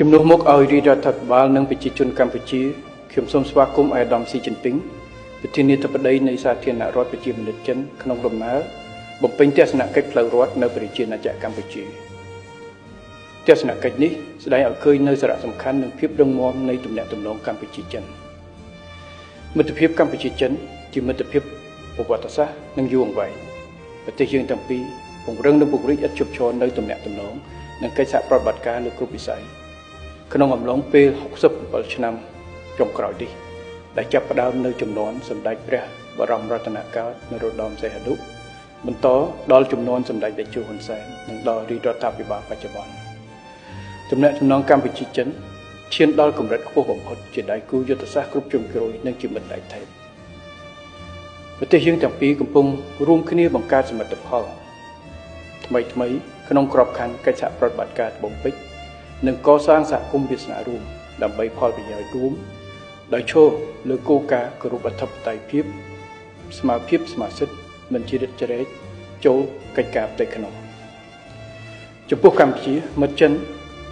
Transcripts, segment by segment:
ជំនួសមកឲ្យរាជរដ្ឋាភិបាលនិងប្រជាជនកម្ពុជាខ្ញុំសូមស្វាគមន៍អាដាមស៊ីជីនពីងប្រធានាធិបតីនៃសាធារណរដ្ឋប្រជាមានិតចិនក្នុងដំណើរបំពេញទស្សនកិច្ចផ្លូវរដ្ឋនៅប្រជាណាចក្រកម្ពុជាទស្សនកិច្ចនេះស្ដែងឲ្យឃើញនូវសារៈសំខាន់និងភាពរឹងមាំនៃទំនាក់ទំនងកម្ពុជាចិនមិត្តភាពកម្ពុជាចិនជាមិត្តភាពប្រវត្តិសាស្ត្រនិងយូរអង្វែងប្រទេសយើងទាំងពីរពង្រឹងនិងពង្រីកឥតឈប់ឈរនៅទំនាក់ទំនងនិងកិច្ចសហប្រតិបត្តិការលើគ្រប់វិស័យក្នុងអំឡុងពេល67ឆ្នាំចុងក្រោយនេះដែលចាប់ផ្ដើមនៅជំនាន់សម្ដេចព្រះបរមរតនកោដ្ឋនរោត្តមសីហនុបន្តដល់ជំនាន់សម្ដេចតេជោហ៊ុនសែននិងដល់រាជរដ្ឋាភិបាលបច្ចុប្បន្នទំនាក់ទំនងកម្ពុជាចិនឈានដល់កម្រិតខ្ពស់បំផុតជាដៃគូយុទ្ធសាស្ត្រគ្រប់ជ្រុងជ្រោយនិងជាមិត្តដៃថៃប្រទេសយើងទាំងពីរកំពុងរួមគ្នាបង្កើតសមិទ្ធផលថ្មីក្នុងក្របខ័ណ្ឌកិច្ចសហប្រតិបត្តិការត្បូងពេជ្រនិងកសាងសហគមន៍វាសនារួមដើម្បីផលប្រយោជន៍រួមដោយឈរលើគោលការណ៍គោរពអធិបតេយ្យភាពស្មារតីស្មារសិទ្ធិមិនជ្រៀតជ្រែកចូលកិច្ចការផ្ទៃក្នុងចំពោះកម្ពុជាមិត្តចិន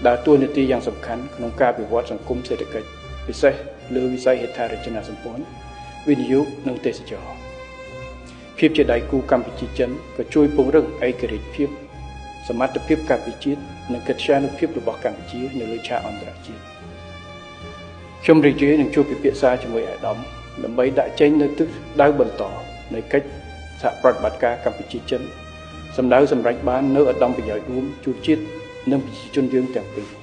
ដើរតួនាទីយ៉ាងសំខាន់ក្នុងការវិវត្តសង្គមសេដ្ឋកិច្ចពិសេសលើវិស័យហេដ្ឋារចនាសម្ព័ន្ធវិនិយោគនិងទេសចរណ៍ភាពជាដៃគូកម្ពុជាចិនក៏ជួយពង្រឹងឯករាជ្យភាពសមត្ថភាពកម្ពុជានិងកិត្យានុភាពរបស់កម្ពុជានៅលើឆាកអន្តរជាតិខ្ញុំរីករាយនឹងជួបពិភាក្សាជាមួយអាដាមដើម្បីដាក់ចេញនូវទិសដៅបន្តនៃកិច្ចសហប្រតិបត្តិការកម្ពុជាចិនសម្ដៅសម្រេចបាននូវឧត្តមប្រយោជន៍រួមជូនជាតិនិងប្រជាជនយើងទាំងពីរ